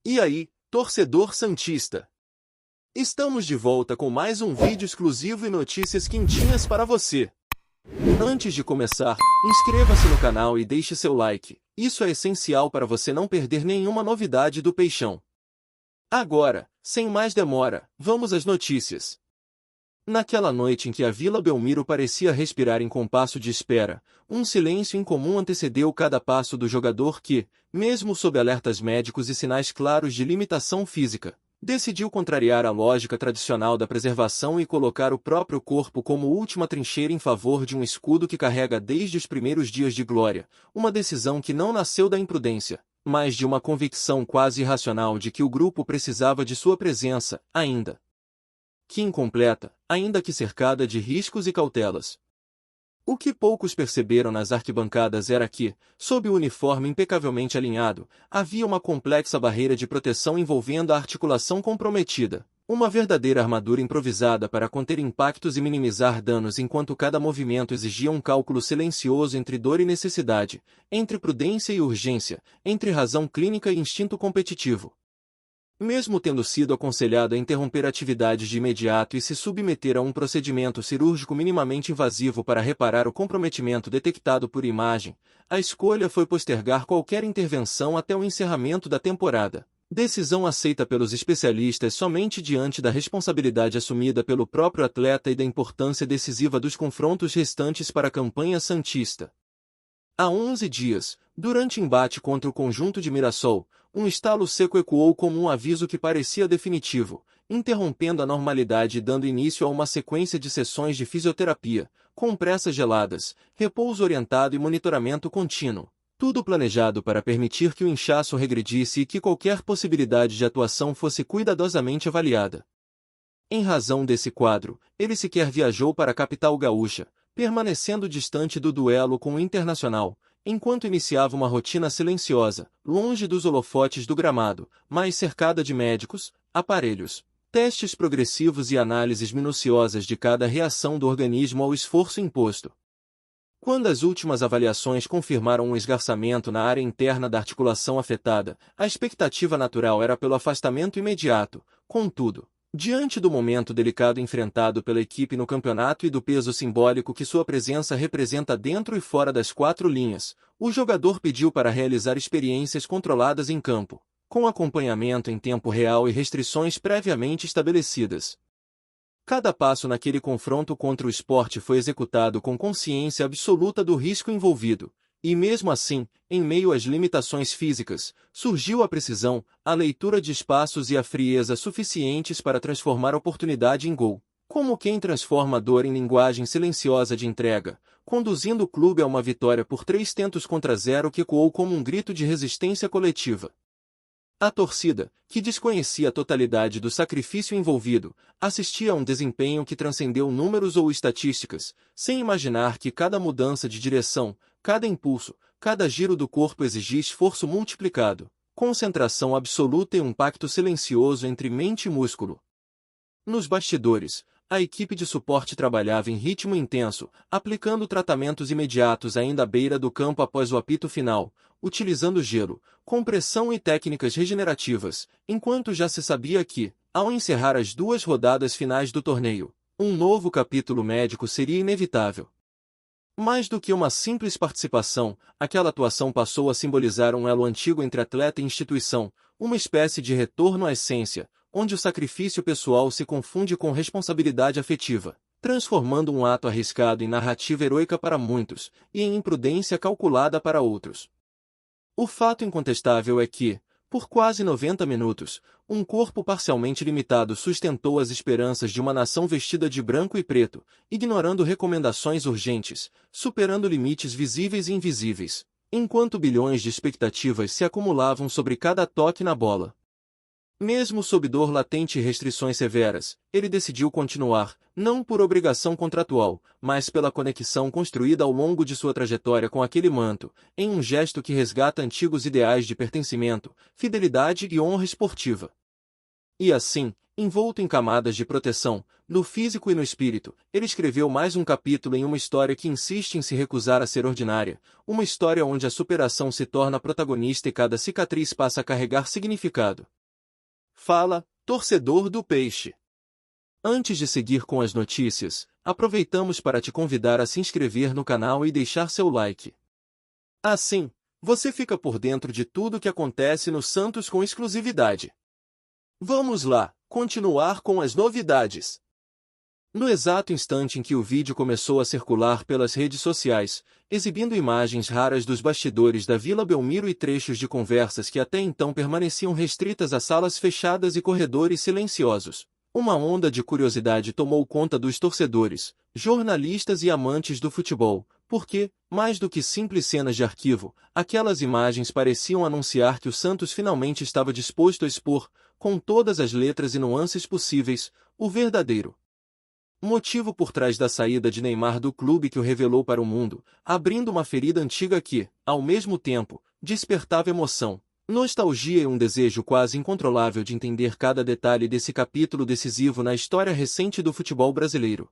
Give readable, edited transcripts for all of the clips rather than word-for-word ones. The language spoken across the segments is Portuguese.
E aí, torcedor santista? Estamos de volta com mais um vídeo exclusivo e notícias quentinhas para você. Antes de começar, inscreva-se no canal e deixe seu like. Isso é essencial para você não perder nenhuma novidade do Peixão. Agora, sem mais demora, vamos às notícias. Naquela noite em que a Vila Belmiro parecia respirar em compasso de espera, um silêncio incomum antecedeu cada passo do jogador que, mesmo sob alertas médicos e sinais claros de limitação física, decidiu contrariar a lógica tradicional da preservação e colocar o próprio corpo como última trincheira em favor de um escudo que carrega desde os primeiros dias de glória, uma decisão que não nasceu da imprudência, mas de uma convicção quase irracional de que o grupo precisava de sua presença, ainda que incompleta, ainda que cercada de riscos e cautelas. O que poucos perceberam nas arquibancadas era que, sob o uniforme impecavelmente alinhado, havia uma complexa barreira de proteção envolvendo a articulação comprometida, uma verdadeira armadura improvisada para conter impactos e minimizar danos enquanto cada movimento exigia um cálculo silencioso entre dor e necessidade, entre prudência e urgência, entre razão clínica e instinto competitivo. Mesmo tendo sido aconselhado a interromper atividades de imediato e se submeter a um procedimento cirúrgico minimamente invasivo para reparar o comprometimento detectado por imagem, a escolha foi postergar qualquer intervenção até o encerramento da temporada. Decisão aceita pelos especialistas somente diante da responsabilidade assumida pelo próprio atleta e da importância decisiva dos confrontos restantes para a campanha santista. Há 11 dias, durante embate contra o conjunto de Mirassol, um estalo seco ecoou como um aviso que parecia definitivo, interrompendo a normalidade e dando início a uma sequência de sessões de fisioterapia, compressas geladas, repouso orientado e monitoramento contínuo. Tudo planejado para permitir que o inchaço regredisse e que qualquer possibilidade de atuação fosse cuidadosamente avaliada. Em razão desse quadro, ele sequer viajou para a capital gaúcha, permanecendo distante do duelo com o Internacional, enquanto iniciava uma rotina silenciosa, longe dos holofotes do gramado, mas cercada de médicos, aparelhos, testes progressivos e análises minuciosas de cada reação do organismo ao esforço imposto. Quando as últimas avaliações confirmaram um esgarçamento na área interna da articulação afetada, a expectativa natural era pelo afastamento imediato. Contudo, diante do momento delicado enfrentado pela equipe no campeonato e do peso simbólico que sua presença representa dentro e fora das quatro linhas, o jogador pediu para realizar experiências controladas em campo, com acompanhamento em tempo real e restrições previamente estabelecidas. Cada passo naquele confronto contra o Sport foi executado com consciência absoluta do risco envolvido. E mesmo assim, em meio às limitações físicas, surgiu a precisão, a leitura de espaços e a frieza suficientes para transformar a oportunidade em gol, como quem transforma a dor em linguagem silenciosa de entrega, conduzindo o clube a uma vitória por 3-0 que ecoou como um grito de resistência coletiva. A torcida, que desconhecia a totalidade do sacrifício envolvido, assistia a um desempenho que transcendeu números ou estatísticas, sem imaginar que cada mudança de direção, cada impulso, cada giro do corpo exigia esforço multiplicado, concentração absoluta e um pacto silencioso entre mente e músculo. Nos bastidores, a equipe de suporte trabalhava em ritmo intenso, aplicando tratamentos imediatos ainda à beira do campo após o apito final, utilizando gelo, compressão e técnicas regenerativas, enquanto já se sabia que, ao encerrar as 2 rodadas finais do torneio, um novo capítulo médico seria inevitável. Mais do que uma simples participação, aquela atuação passou a simbolizar um elo antigo entre atleta e instituição, uma espécie de retorno à essência, onde o sacrifício pessoal se confunde com responsabilidade afetiva, transformando um ato arriscado em narrativa heroica para muitos, e em imprudência calculada para outros. O fato incontestável é que, por quase 90 minutos, um corpo parcialmente limitado sustentou as esperanças de uma nação vestida de branco e preto, ignorando recomendações urgentes, superando limites visíveis e invisíveis, enquanto bilhões de expectativas se acumulavam sobre cada toque na bola. Mesmo sob dor latente e restrições severas, ele decidiu continuar, não por obrigação contratual, mas pela conexão construída ao longo de sua trajetória com aquele manto, em um gesto que resgata antigos ideais de pertencimento, fidelidade e honra esportiva. E assim, envolto em camadas de proteção, no físico e no espírito, ele escreveu mais um capítulo em uma história que insiste em se recusar a ser ordinária, uma história onde a superação se torna protagonista e cada cicatriz passa a carregar significado. Fala, torcedor do Peixe! Antes de seguir com as notícias, aproveitamos para te convidar a se inscrever no canal e deixar seu like. Assim, você fica por dentro de tudo que acontece no Santos com exclusividade. Vamos lá, continuar com as novidades. No exato instante em que o vídeo começou a circular pelas redes sociais, exibindo imagens raras dos bastidores da Vila Belmiro e trechos de conversas que até então permaneciam restritas a salas fechadas e corredores silenciosos, uma onda de curiosidade tomou conta dos torcedores, jornalistas e amantes do futebol, porque, mais do que simples cenas de arquivo, aquelas imagens pareciam anunciar que o Santos finalmente estava disposto a expor, com todas as letras e nuances possíveis, o verdadeiro motivo por trás da saída de Neymar do clube que o revelou para o mundo, abrindo uma ferida antiga que, ao mesmo tempo, despertava emoção, nostalgia e um desejo quase incontrolável de entender cada detalhe desse capítulo decisivo na história recente do futebol brasileiro.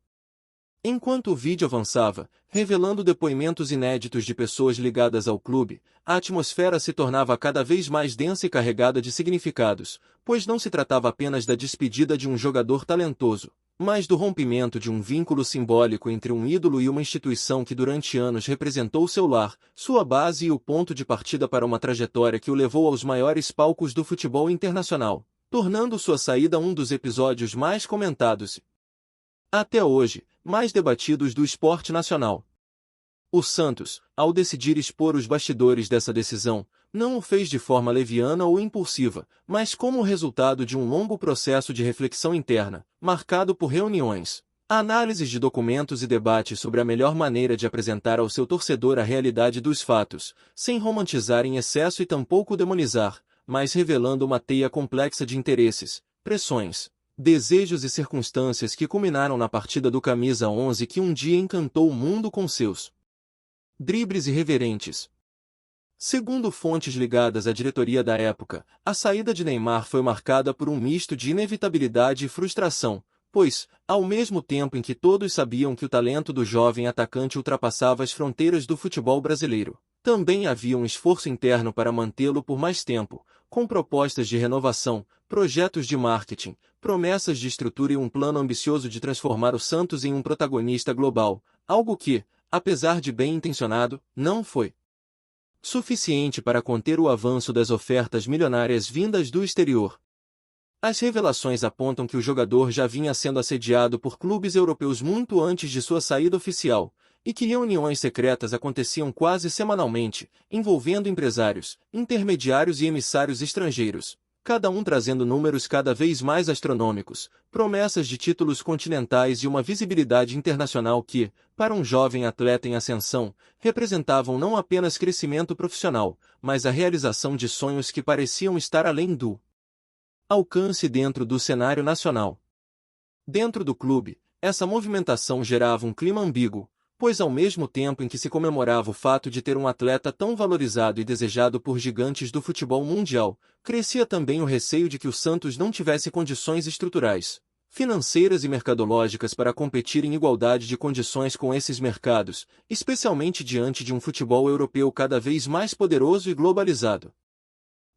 Enquanto o vídeo avançava, revelando depoimentos inéditos de pessoas ligadas ao clube, a atmosfera se tornava cada vez mais densa e carregada de significados, pois não se tratava apenas da despedida de um jogador talentoso, mas do rompimento de um vínculo simbólico entre um ídolo e uma instituição que durante anos representou seu lar, sua base e o ponto de partida para uma trajetória que o levou aos maiores palcos do futebol internacional, tornando sua saída um dos episódios mais comentados até hoje, mais debatidos do esporte nacional. O Santos, ao decidir expor os bastidores dessa decisão, não o fez de forma leviana ou impulsiva, mas como resultado de um longo processo de reflexão interna, marcado por reuniões, análises de documentos e debates sobre a melhor maneira de apresentar ao seu torcedor a realidade dos fatos, sem romantizar em excesso e tampouco demonizar, mas revelando uma teia complexa de interesses, pressões, desejos e circunstâncias que culminaram na partida do Camisa 11 que um dia encantou o mundo com seus dribles irreverentes. Segundo fontes ligadas à diretoria da época, a saída de Neymar foi marcada por um misto de inevitabilidade e frustração, pois, ao mesmo tempo em que todos sabiam que o talento do jovem atacante ultrapassava as fronteiras do futebol brasileiro, também havia um esforço interno para mantê-lo por mais tempo, com propostas de renovação, projetos de marketing, promessas de estrutura e um plano ambicioso de transformar o Santos em um protagonista global, algo que, apesar de bem intencionado, não foi suficiente para conter o avanço das ofertas milionárias vindas do exterior. As revelações apontam que o jogador já vinha sendo assediado por clubes europeus muito antes de sua saída oficial, e que reuniões secretas aconteciam quase semanalmente, envolvendo empresários, intermediários e emissários estrangeiros, cada um trazendo números cada vez mais astronômicos, promessas de títulos continentais e uma visibilidade internacional que, para um jovem atleta em ascensão, representavam não apenas crescimento profissional, mas a realização de sonhos que pareciam estar além do alcance dentro do cenário nacional. Dentro do clube, essa movimentação gerava um clima ambíguo, pois ao mesmo tempo em que se comemorava o fato de ter um atleta tão valorizado e desejado por gigantes do futebol mundial, crescia também o receio de que o Santos não tivesse condições estruturais, financeiras e mercadológicas para competir em igualdade de condições com esses mercados, especialmente diante de um futebol europeu cada vez mais poderoso e globalizado.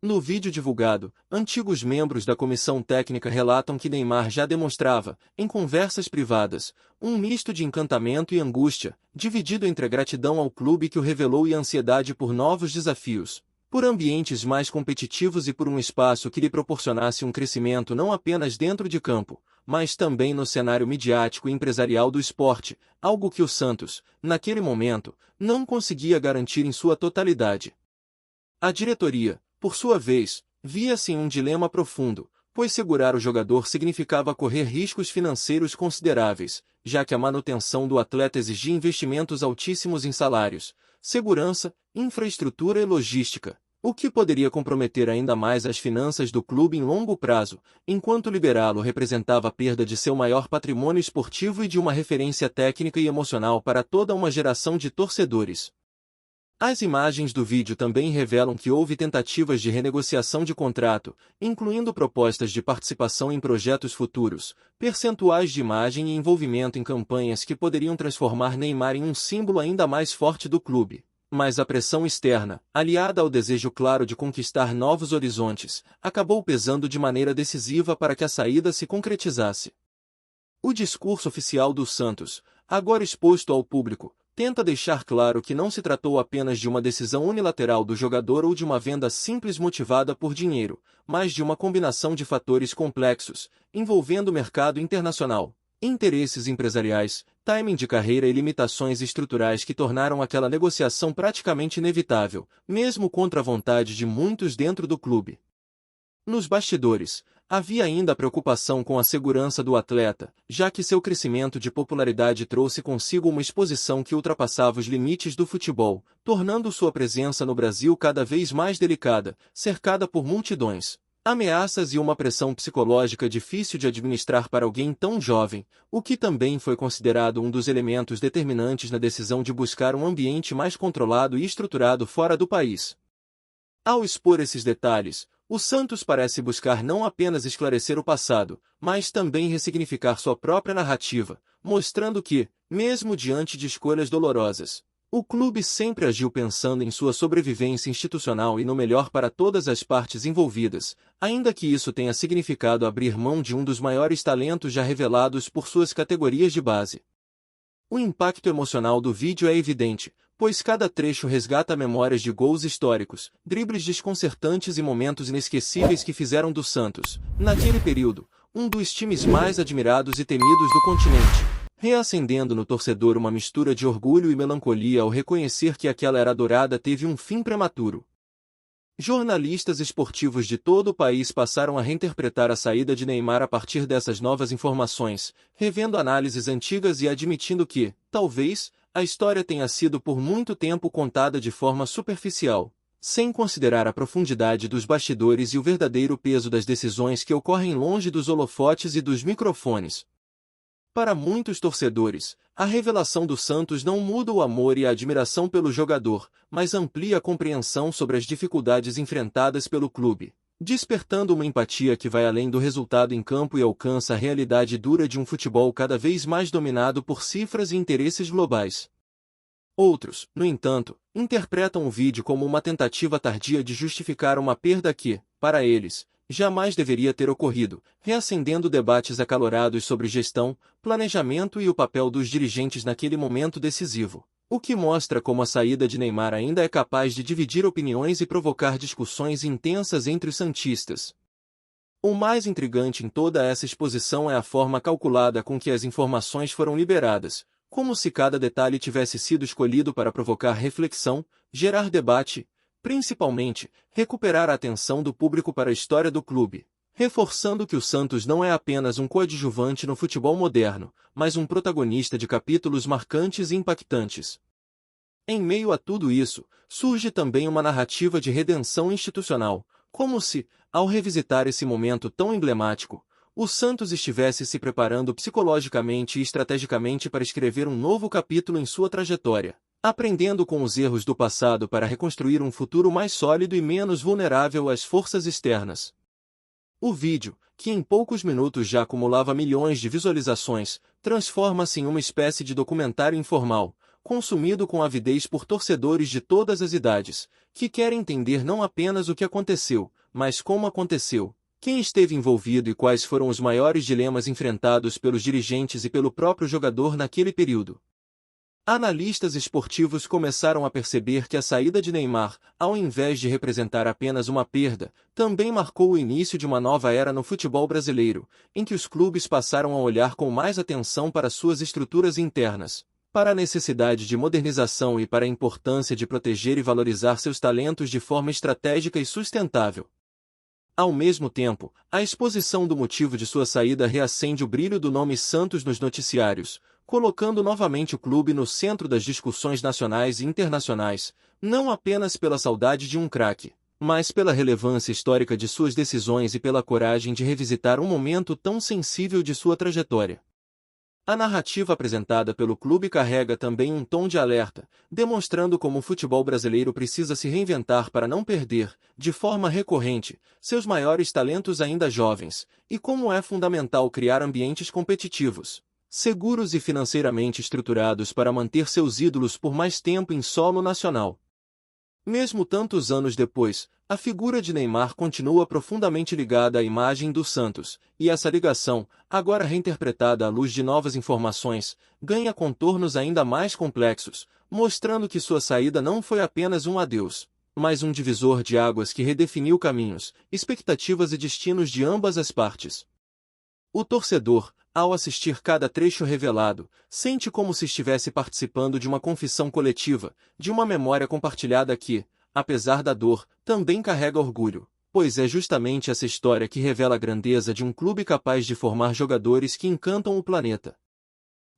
No vídeo divulgado, antigos membros da comissão técnica relatam que Neymar já demonstrava, em conversas privadas, um misto de encantamento e angústia, dividido entre a gratidão ao clube que o revelou e a ansiedade por novos desafios, por ambientes mais competitivos e por um espaço que lhe proporcionasse um crescimento não apenas dentro de campo, mas também no cenário midiático e empresarial do esporte, algo que o Santos, naquele momento, não conseguia garantir em sua totalidade. A diretoria, por sua vez, via-se em um dilema profundo, pois segurar o jogador significava correr riscos financeiros consideráveis, já que a manutenção do atleta exigia investimentos altíssimos em salários, segurança, infraestrutura e logística, o que poderia comprometer ainda mais as finanças do clube em longo prazo, enquanto liberá-lo representava a perda de seu maior patrimônio esportivo e de uma referência técnica e emocional para toda uma geração de torcedores. As imagens do vídeo também revelam que houve tentativas de renegociação de contrato, incluindo propostas de participação em projetos futuros, percentuais de imagem e envolvimento em campanhas que poderiam transformar Neymar em um símbolo ainda mais forte do clube. Mas a pressão externa, aliada ao desejo claro de conquistar novos horizontes, acabou pesando de maneira decisiva para que a saída se concretizasse. O discurso oficial do Santos, agora exposto ao público, tenta deixar claro que não se tratou apenas de uma decisão unilateral do jogador ou de uma venda simples motivada por dinheiro, mas de uma combinação de fatores complexos, envolvendo o mercado internacional, interesses empresariais, timing de carreira e limitações estruturais que tornaram aquela negociação praticamente inevitável, mesmo contra a vontade de muitos dentro do clube. Nos bastidores, havia ainda a preocupação com a segurança do atleta, já que seu crescimento de popularidade trouxe consigo uma exposição que ultrapassava os limites do futebol, tornando sua presença no Brasil cada vez mais delicada, cercada por multidões, ameaças e uma pressão psicológica difícil de administrar para alguém tão jovem, o que também foi considerado um dos elementos determinantes na decisão de buscar um ambiente mais controlado e estruturado fora do país. Ao expor esses detalhes, o Santos parece buscar não apenas esclarecer o passado, mas também ressignificar sua própria narrativa, mostrando que, mesmo diante de escolhas dolorosas, o clube sempre agiu pensando em sua sobrevivência institucional e no melhor para todas as partes envolvidas, ainda que isso tenha significado abrir mão de um dos maiores talentos já revelados por suas categorias de base. O impacto emocional do vídeo é evidente, pois cada trecho resgata memórias de gols históricos, dribles desconcertantes e momentos inesquecíveis que fizeram do Santos, naquele período, um dos times mais admirados e temidos do continente, reacendendo no torcedor uma mistura de orgulho e melancolia ao reconhecer que aquela era dourada teve um fim prematuro. Jornalistas esportivos de todo o país passaram a reinterpretar a saída de Neymar a partir dessas novas informações, revendo análises antigas e admitindo que, talvez, a história tenha sido por muito tempo contada de forma superficial, sem considerar a profundidade dos bastidores e o verdadeiro peso das decisões que ocorrem longe dos holofotes e dos microfones. Para muitos torcedores, a revelação do Santos não muda o amor e a admiração pelo jogador, mas amplia a compreensão sobre as dificuldades enfrentadas pelo clube, despertando uma empatia que vai além do resultado em campo e alcança a realidade dura de um futebol cada vez mais dominado por cifras e interesses globais. Outros, no entanto, interpretam o vídeo como uma tentativa tardia de justificar uma perda que, para eles, jamais deveria ter ocorrido, reacendendo debates acalorados sobre gestão, planejamento e o papel dos dirigentes naquele momento decisivo, o que mostra como a saída de Neymar ainda é capaz de dividir opiniões e provocar discussões intensas entre os santistas. O mais intrigante em toda essa exposição é a forma calculada com que as informações foram liberadas, como se cada detalhe tivesse sido escolhido para provocar reflexão, gerar debate, principalmente, recuperar a atenção do público para a história do clube, reforçando que o Santos não é apenas um coadjuvante no futebol moderno, mas um protagonista de capítulos marcantes e impactantes. Em meio a tudo isso, surge também uma narrativa de redenção institucional, como se, ao revisitar esse momento tão emblemático, o Santos estivesse se preparando psicologicamente e estrategicamente para escrever um novo capítulo em sua trajetória, aprendendo com os erros do passado para reconstruir um futuro mais sólido e menos vulnerável às forças externas. O vídeo, que em poucos minutos já acumulava milhões de visualizações, transforma-se em uma espécie de documentário informal, consumido com avidez por torcedores de todas as idades, que querem entender não apenas o que aconteceu, mas como aconteceu, quem esteve envolvido e quais foram os maiores dilemas enfrentados pelos dirigentes e pelo próprio jogador naquele período. Analistas esportivos começaram a perceber que a saída de Neymar, ao invés de representar apenas uma perda, também marcou o início de uma nova era no futebol brasileiro, em que os clubes passaram a olhar com mais atenção para suas estruturas internas, para a necessidade de modernização e para a importância de proteger e valorizar seus talentos de forma estratégica e sustentável. Ao mesmo tempo, a exposição do motivo de sua saída reacende o brilho do nome Santos nos noticiários, colocando novamente o clube no centro das discussões nacionais e internacionais, não apenas pela saudade de um craque, mas pela relevância histórica de suas decisões e pela coragem de revisitar um momento tão sensível de sua trajetória. A narrativa apresentada pelo clube carrega também um tom de alerta, demonstrando como o futebol brasileiro precisa se reinventar para não perder, de forma recorrente, seus maiores talentos ainda jovens, e como é fundamental criar ambientes competitivos, seguros e financeiramente estruturados para manter seus ídolos por mais tempo em solo nacional. Mesmo tantos anos depois, a figura de Neymar continua profundamente ligada à imagem do Santos, e essa ligação, agora reinterpretada à luz de novas informações, ganha contornos ainda mais complexos, mostrando que sua saída não foi apenas um adeus, mas um divisor de águas que redefiniu caminhos, expectativas e destinos de ambas as partes. O torcedor, ao assistir cada trecho revelado, sente como se estivesse participando de uma confissão coletiva, de uma memória compartilhada que, apesar da dor, também carrega orgulho, pois é justamente essa história que revela a grandeza de um clube capaz de formar jogadores que encantam o planeta.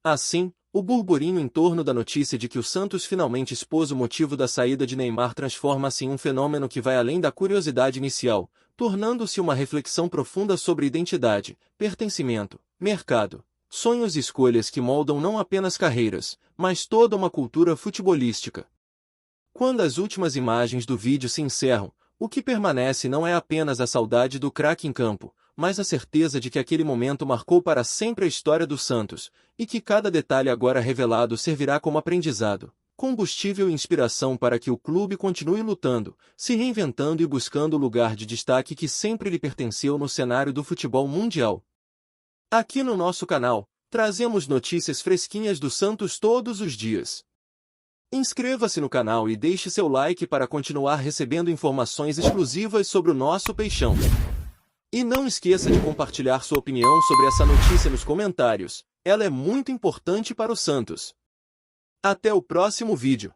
Assim, o burburinho em torno da notícia de que o Santos finalmente expôs o motivo da saída de Neymar transforma-se em um fenômeno que vai além da curiosidade inicial, tornando-se uma reflexão profunda sobre identidade, pertencimento, mercado, sonhos e escolhas que moldam não apenas carreiras, mas toda uma cultura futebolística. Quando as últimas imagens do vídeo se encerram, o que permanece não é apenas a saudade do craque em campo, mas a certeza de que aquele momento marcou para sempre a história do Santos, e que cada detalhe agora revelado servirá como aprendizado, combustível e inspiração para que o clube continue lutando, se reinventando e buscando o lugar de destaque que sempre lhe pertenceu no cenário do futebol mundial. Aqui no nosso canal, trazemos notícias fresquinhas do Santos todos os dias. Inscreva-se no canal e deixe seu like para continuar recebendo informações exclusivas sobre o nosso peixão. E não esqueça de compartilhar sua opinião sobre essa notícia nos comentários, ela é muito importante para o Santos. Até o próximo vídeo.